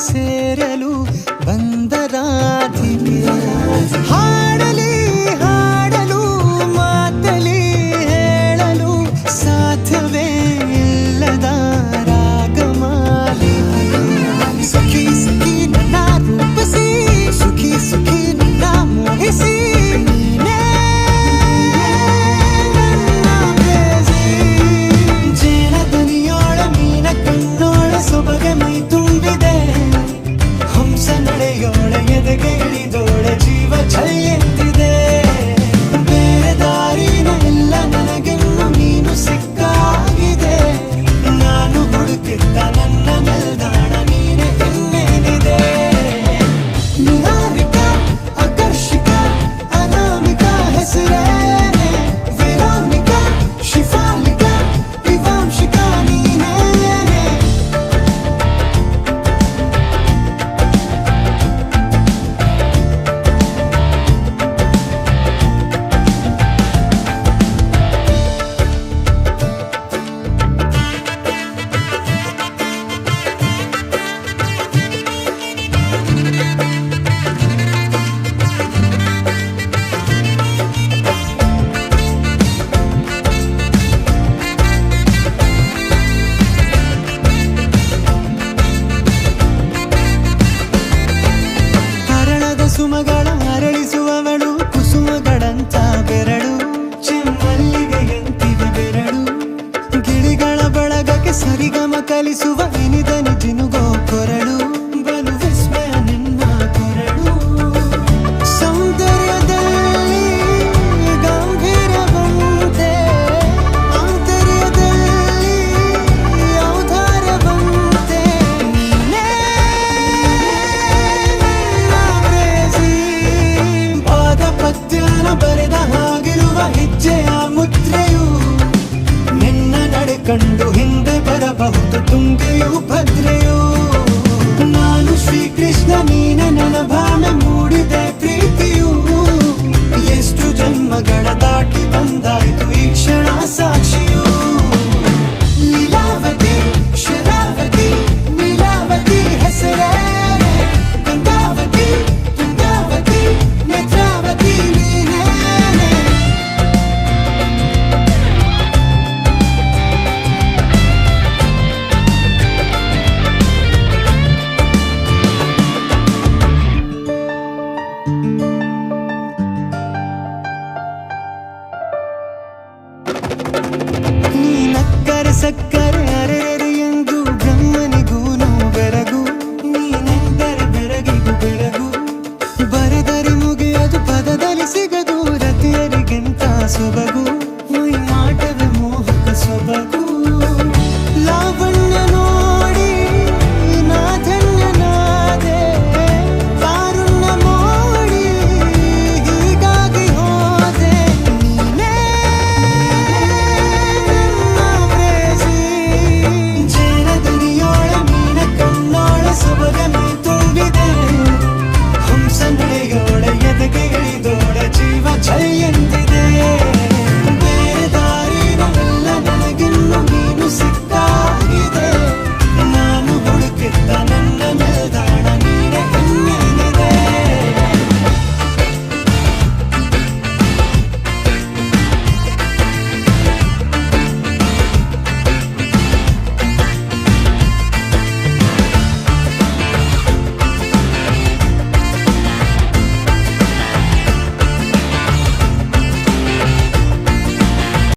ಸೇರಲು ಬಂದ ರಾಧಿಕೆ ಹಾಡಲಿ ಹಾಡಲು ಮಾತಲಿ ಹೇಳಲು ಸಾಧ್ಯವೇ ಇಲ್ಲದ ರಾಗಮಾಲಿಕೆ ಸಖಿ ಸಖಿ ನನ್ನ ರೂಪಿಸಿ ಸುಖಿ ಸುಖಿ ನನ್ನ ಮೋಹಿಸಿ ನೀನೇ ನನ್ನ ಪ್ರೇಯಸಿ ಜೇನ ದನಿಯೋಳ ಮೀನ ಕಣ್ಣೋಳ ಸೊಬಗೆ ಮೈ ತುಂಬಿದೆ ಹಂಸ ನಡೆಯೋಳ ಎದೆಗೆ ಇಳಿದೋಳ ಜೀವ ಛೈ ಎತ್ತಿದೆ ಬೇರೆ ದಾರಿನ ಎಲ್ಲ ನನಗೆನ್ನು ನೀನು ಸಿಕ್ಕಾಗಿದೆ ನಾನು ಹುಡುಕಿದ್ದ ನನ್ನ ನಿಲ್ದಾಣ ನೀನೆ ಇನ್ನೇನಿದೆ ನಿಹಾರಿಕ ಆಕರ್ಷಿಕ ಅನಾಮಿಕ ಹೆಸರೇನೆ ವೆರೋನಿಕ ಶಿಫಾಲಿಕ ವಿವಾಂಶಿಕ ನೀನೇನೆ ಹರಳದ ಸುಮಗಳ ಅರಳಿಸುವವಳು ಕುಸುಮಗಳಂತ ಬೆರಳು ಚೆಮ್ಮಲ್ಲಿಗೆಯಂತಿವೆ ಬೆರಳು ಗಿಳಿಗಳ ಬಳಗಕ್ಕೆ ಸರಿಗಮ ಕಲಿಸುವ ಇನಿದನಿ ಜಿನುಗೋ ಕೊರಳು ಬಲು ವಿಸ್ಮಯ ನಿನ್ನ ಕೊರಳು ಸೌಂದರ್ಯದಲ್ಲಿ ಗಂಭೀರವಂತೆ ಆಂತರ್ಯದಲ್ಲಿ ಔದಾರ್ಯವಂತೆ ನೀನೇ ನನ್ನ ಪ್ರೇಯಸಿ ಪಾದ ಪದ್ಯನ ಬರೆದ ಹಾಗಿರುವ ಹೆಜ್ಜೆಯ ಮುದ್ರೆಯು ನಿನ್ನ ನಡೆ ಕಂಡು ಹಿಂದೆ ಬರಬಹುದು ತುಂಗೆಯು ಭದ್ರೆಯು ನಾನು ಶ್ರೀಕೃಷ್ಣ ನೀನೆ ನನ್ನ ಭಾವನೆ ಮೂಡಿದೆ ಪ್ರೀತಿಯು ಎಷ್ಟು ಜನ್ಮಗಳ ದಾಟಿ ಬಂದಾಯ್ತು ಈ ಕ್ಷಣ ಸಾಕ್ಷಿಯು